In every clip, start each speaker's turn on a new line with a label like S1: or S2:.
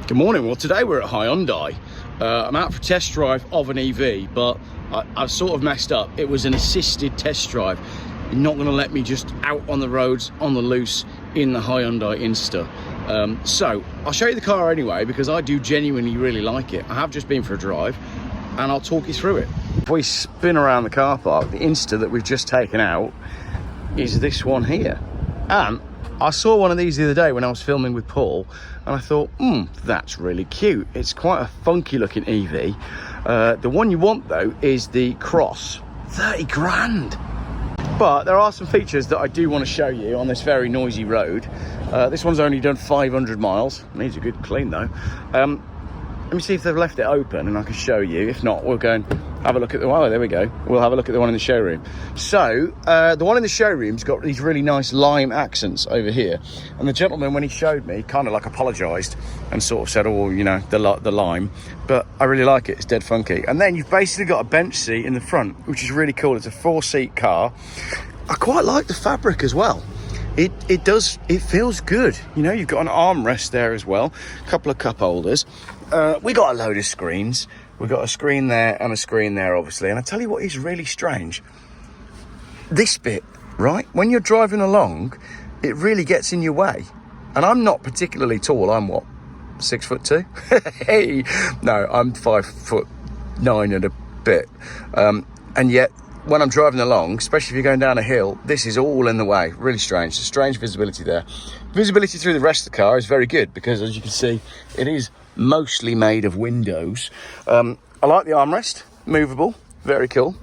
S1: Good morning. Well, today we're at Hyundai. I'm out for a test drive of an EV, but I've sort of messed up. It was an assisted test drive. You're not going to let me just out on the roads on the loose in the Hyundai Inster. So I'll show you the car anyway, because I do genuinely really like it. I have just been for a drive and I'll talk you through it. If we spin around the car park, the Inster that we've just taken out is this one here. And I saw one of these the other day when I was filming with Paul, and I thought, that's really cute. It's quite a funky looking EV. The one you want though is the Cross, 30 grand. But there are some features that I do want to show you on this very noisy road. This one's only done 500 miles. Needs a good clean though. Let me see if they've left it open and I can show you. If not, we'll go and have a look at the, oh, there we go. We'll have a look at the one in the showroom. So, the one in the showroom's got these really nice lime accents over here. And the gentleman, when he showed me, kind of like apologised and sort of said, oh, you know, the lime. But I really like it, it's dead funky. And then you've basically got a bench seat in the front, which is really cool. It's a 4-seat car. I quite like the fabric as well. It feels good. You know, you've got an armrest there as well. A couple of cup holders. We got a load of screens. We've got a screen there and a screen there, obviously. And I tell you what is really strange. This bit, right? When you're driving along, it really gets in your way. And I'm not particularly tall. I'm what, 6'2"? Hey, no, I'm 5'9" and a bit. And yet, when I'm driving along, especially if you're going down a hill, this is all in the way. Really strange. Strange visibility there. Visibility through the rest of the car is very good because, as you can see, it is mostly made of windows. I like the armrest, movable, very cool.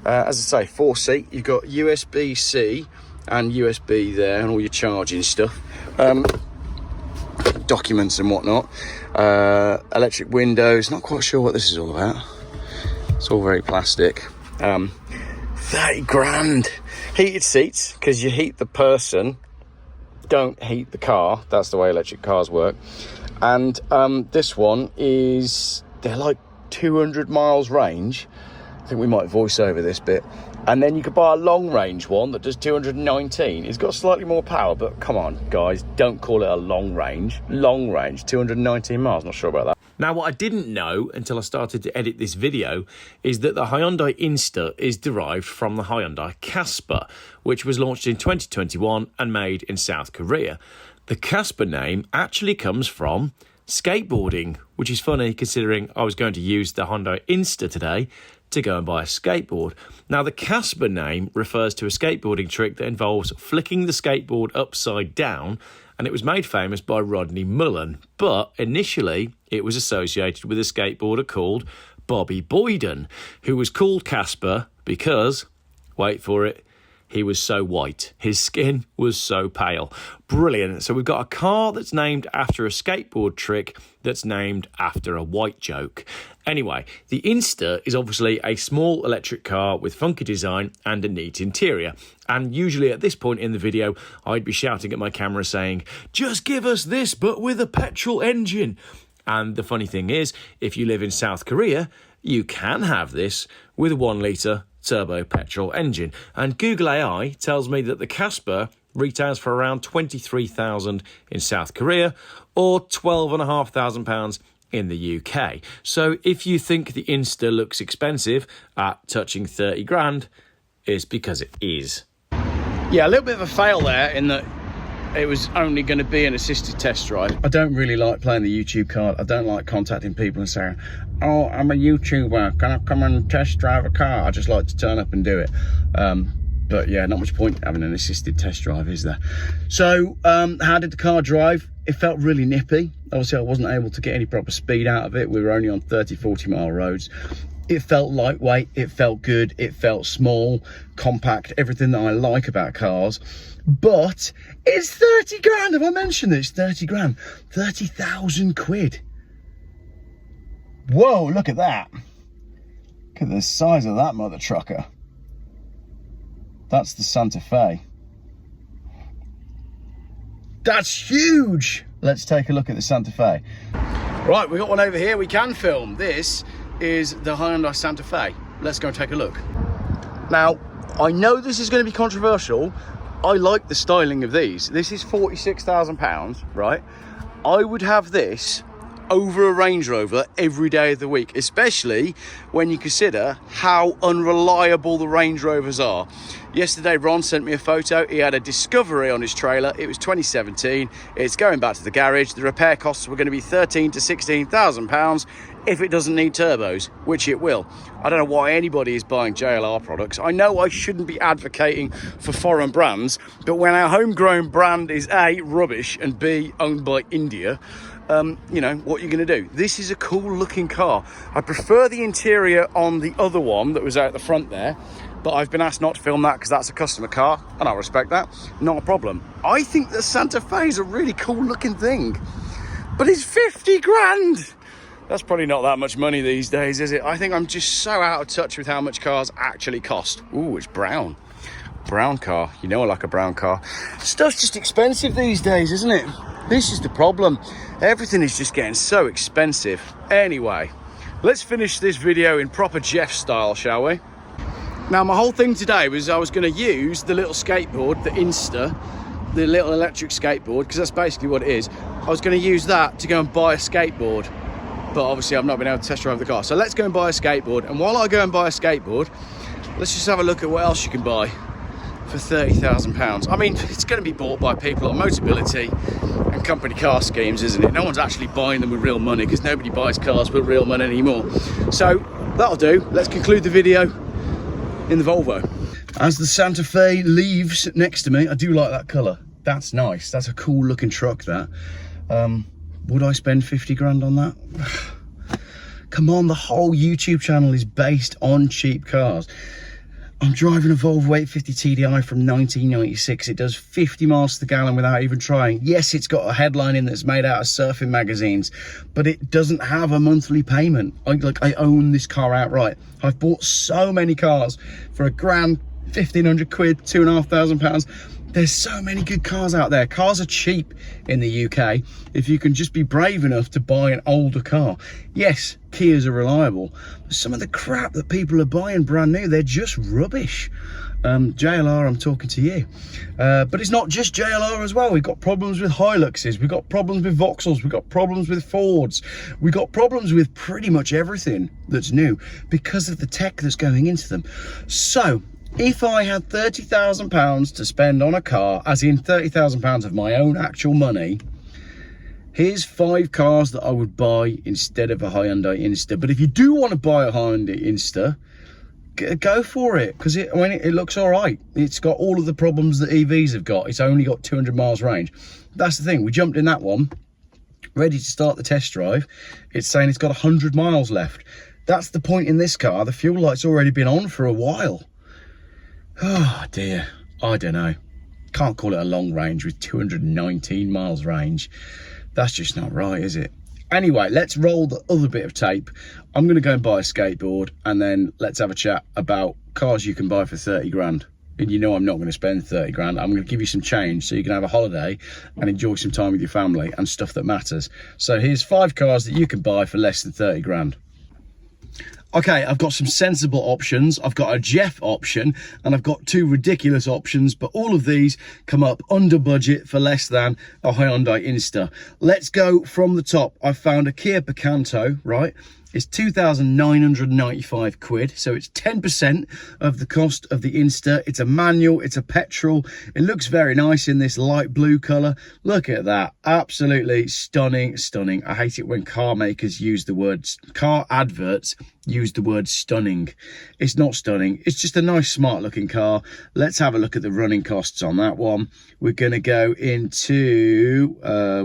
S1: As I say, 4-seat. You've got USB-C and USB there, and all your charging stuff. Documents and whatnot. Electric windows. Not quite sure what this is all about. It's all very plastic. 30 grand. Heated seats, because you heat the person, don't heat the car. That's the way electric cars work. And this one is, they're like 200 miles range. I think we might voice over this bit. And then you could buy a long range one that does 219. It's got slightly more power, but come on, guys, don't call it a long range. Long range, 219 miles, not sure about that. Now, what I didn't know until I started to edit this video is that the Hyundai Inster is derived from the Hyundai Casper, which was launched in 2021 and made in South Korea. The Casper name actually comes from skateboarding, which is funny considering I was going to use the Hyundai Inster today to go and buy a skateboard. Now, the Casper name refers to a skateboarding trick that involves flicking the skateboard upside down, and it was made famous by Rodney Mullen, but initially it was associated with a skateboarder called Bobby Boyden, who was called Casper because, wait for it, he was so white. His skin was so pale. Brilliant. So we've got a car that's named after a skateboard trick that's named after a white joke. Anyway, the Inster is obviously a small electric car with funky design and a neat interior. And usually at this point in the video, I'd be shouting at my camera saying, just give us this, but with a petrol engine. And the funny thing is, if you live in South Korea, you can have this with a 1-litre turbo petrol engine. And Google AI tells me that the Casper retails for around 23,000 in South Korea or £12,500 in the UK. So if you think the Inster looks expensive at touching 30 grand, it's because it is. Yeah, a little bit of a fail there in that it was only going to be an assisted test drive. I don't really like playing the YouTube card. I don't like contacting people and saying, oh, I'm a YouTuber, can I come and test drive a car? I just like to turn up and do it. But yeah, not much point having an assisted test drive, is there? So how did the car drive? It felt really nippy. Obviously, I wasn't able to get any proper speed out of it. We were only on 30, 40 mile roads. It felt lightweight, it felt good, it felt small, compact, everything that I like about cars. But it's 30 grand, have I mentioned this? 30 grand, 30,000 quid. Whoa, look at that. Look at the size of that mother trucker. That's the Santa Fe. That's huge. Let's take a look at the Santa Fe. Right, we got one over here we can film. This is the Hyundai Santa Fe. Let's go and take a look. Now, I know this is going to be controversial. I like the styling of these. This is £46,000, right? I would have this over a Range Rover every day of the week, especially when you consider how unreliable the Range Rovers are. Yesterday, Ron sent me a photo. He had a Discovery on his trailer. It was 2017. It's going back to the garage. The repair costs were going to be £13,000 to £16,000 if it doesn't need turbos, which it will. I don't know why anybody is buying JLR products. I know I shouldn't be advocating for foreign brands, but when our homegrown brand is A, rubbish, and B, owned by India, you know, what you're going to do. This is a cool looking car. I prefer the interior on the other one that was out the front there, but I've been asked not to film that because that's a customer car, and I respect that. Not a problem. I think the Santa Fe is a really cool looking thing, but it's 50 grand. That's probably not that much money these days, is it? I think I'm just so out of touch with how much cars actually cost. Ooh, it's brown. Brown car. You know I like a brown car. Stuff's just expensive these days, isn't it? This is the problem. Everything is just getting so expensive. Anyway, let's finish this video in proper Geoff style, shall we? Now, my whole thing today was I was going to use the little skateboard, the Inster, the little electric skateboard, because that's basically what it is. I was going to use that to go and buy a skateboard, but obviously I've not been able to test drive the car. So let's go and buy a skateboard. And while I go and buy a skateboard, let's just have a look at what else you can buy for £30,000. I mean, it's going to be bought by people on Motability and company car schemes, isn't it? No one's actually buying them with real money because nobody buys cars with real money anymore. So that'll do. Let's conclude the video in the Volvo. As the Santa Fe leaves next to me, I do like that colour. That's nice. That's a cool looking truck, that. Would I spend 50 grand on that? Come on, the whole YouTube channel is based on cheap cars. I'm driving a Volvo 850 TDI from 1996. It does 50 miles to the gallon without even trying. Yes, it's got a headline in that's made out of surfing magazines, but it doesn't have a monthly payment. I own this car outright. I've bought so many cars for a grand, 1,500 quid, £2,500. There's so many good cars out there. Cars are cheap in the UK if you can just be brave enough to buy an older car. Yes, Kias are reliable, but some of the crap that people are buying brand new, they're just rubbish. JLR, I'm talking to you. But it's not just JLR as well. We've got problems with Hiluxes, we've got problems with Vauxhalls, we've got problems with Fords, we've got problems with pretty much everything that's new because of the tech that's going into them. So if I had £30,000 to spend on a car, as in £30,000 of my own actual money, here's 5 cars that I would buy instead of a Hyundai Inster. But if you do want to buy a Hyundai Inster, go for it, because it looks all right. It's got all of the problems that EVs have got. It's only got 200 miles range. That's the thing. We jumped in that one, ready to start the test drive. It's saying it's got 100 miles left. That's the point in this car. The fuel light's already been on for a while. Oh dear, I don't know. Can't call it a long range with 219 miles range. That's just not right, is it? Anyway, let's roll the other bit of tape. I'm going to go and buy a skateboard, and then let's have a chat about cars you can buy for 30 grand. And you know I'm not going to spend 30 grand. I'm going to give you some change so you can have a holiday and enjoy some time with your family and stuff that matters. So here's 5 cars that you can buy for less than 30 grand. Okay, I've got some sensible options. I've got a Geoff option, and I've got 2 ridiculous options, but all of these come up under budget for less than a Hyundai Inster. Let's go from the top. I've found a Kia Picanto, right? It's 2,995 quid, so it's 10% of the cost of the Inster. It's a manual, it's a petrol. It looks very nice in this light blue colour. Look at that, absolutely stunning, stunning. I hate it when car makers use the words, car adverts use the word stunning. It's not stunning, it's just a nice, smart looking car. Let's have a look at the running costs on that one. We're going to go into,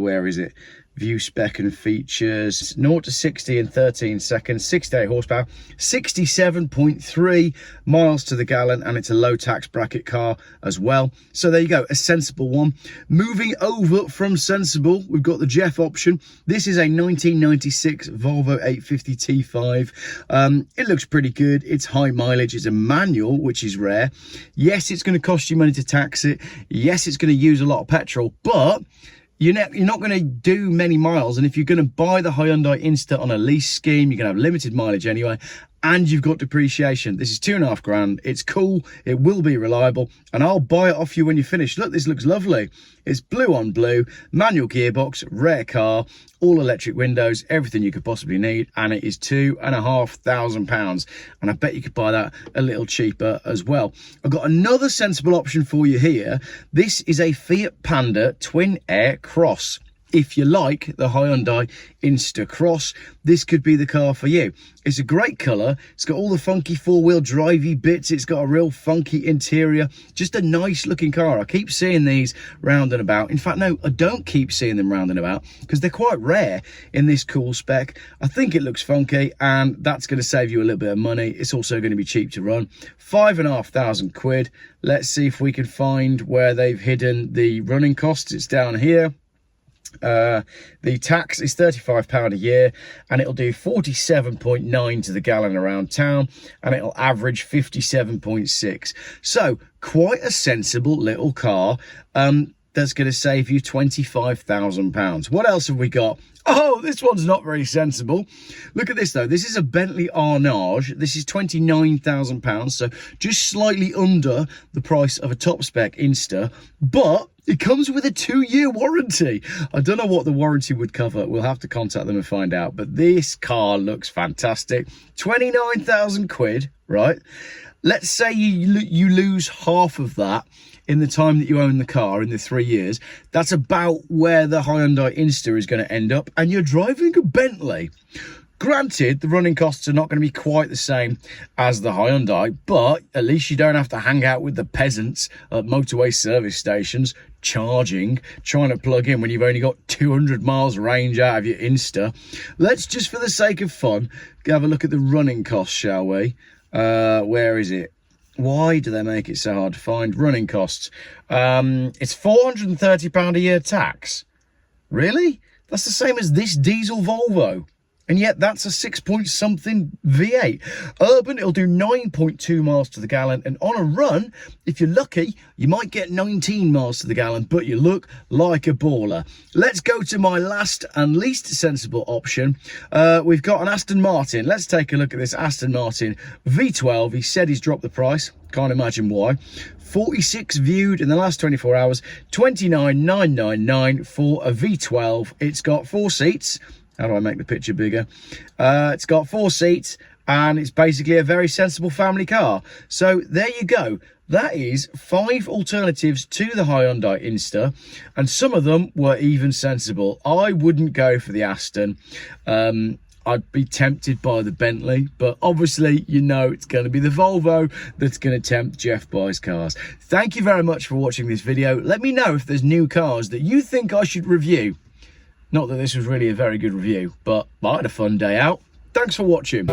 S1: where is it? View spec and features, 0 to 60 in 13 seconds, 68 horsepower, 67.3 miles to the gallon, and it's a low tax bracket car as well. So there you go, a sensible one. Moving over from sensible, we've got the Geoff option. This is a 1996 Volvo 850 T5. It looks pretty good. It's high mileage. It's a manual, which is rare. Yes, it's going to cost you money to tax it. Yes, it's going to use a lot of petrol, but you're not going to do many miles, and if you're going to buy the Hyundai Inster on a lease scheme, you're going to have limited mileage anyway, and you've got depreciation. This is 2.5 grand. It's cool, it will be reliable, and I'll buy it off you when you finish. Look, this looks lovely. It's blue on blue, manual gearbox, rare car, all electric windows, everything you could possibly need, and it is £2,500. And I bet you could buy that a little cheaper as well. I've got another sensible option for you here. This is a Fiat Panda Twin Air Cross. If you like the Hyundai Inster Cross, this could be the car for you. It's a great colour. It's got all the funky four-wheel drivey bits. It's got a real funky interior. Just a nice looking car. I keep seeing these round and about. In fact, no, I don't keep seeing them round and about because they're quite rare in this cool spec. I think it looks funky, and that's going to save you a little bit of money. It's also going to be cheap to run. £5,500. Let's see if we can find where they've hidden the running costs. It's down here. The tax is £35 a year, and it'll do 47.9 to the gallon around town, and it'll average 57.6. So quite a sensible little car that's going to save you £25,000. What else have we got? Oh, this one's not very sensible. Look at this though. This is a Bentley Arnage. This is £29,000, so just slightly under the price of a top spec Inster, but it comes with a 2-year warranty. I don't know what the warranty would cover. We'll have to contact them and find out, but this car looks fantastic. 29,000 quid, right? Let's say you lose half of that in the time that you own the car, in the 3 years. That's about where the Hyundai Inster is going to end up, and you're driving a Bentley. Granted, the running costs are not going to be quite the same as the Hyundai, but at least you don't have to hang out with the peasants at motorway service stations trying to plug in when you've only got 200 miles range out of your Insta. Let's just, for the sake of fun, have a look at the running costs, shall we? Where is it? Why do they make it so hard to find? Running costs. It's £430 a year tax. Really? That's the same as this diesel Volvo. And yet that's a 6-point-something V8. Urban, it'll do 9.2 miles to the gallon. And on a run, if you're lucky, you might get 19 miles to the gallon, but you look like a baller. Let's go to my last and least sensible option. We've got an Aston Martin. Let's take a look at this Aston Martin V12. He said he's dropped the price. Can't imagine why. 46 viewed in the last 24 hours. 29,999 for a V12. It's got 4 seats. How do I make the picture bigger? It's got 4 seats, and it's basically a very sensible family car. So there you go. That is 5 alternatives to the Hyundai Inster, and some of them were even sensible. I wouldn't go for the Aston. I'd be tempted by the Bentley, but obviously, you know, it's going to be the Volvo that's going to tempt Geoff Buys Cars. Thank you very much for watching this video. Let me know if there's new cars that you think I should review. Not that this was really a very good review, but I had a fun day out. Thanks for watching.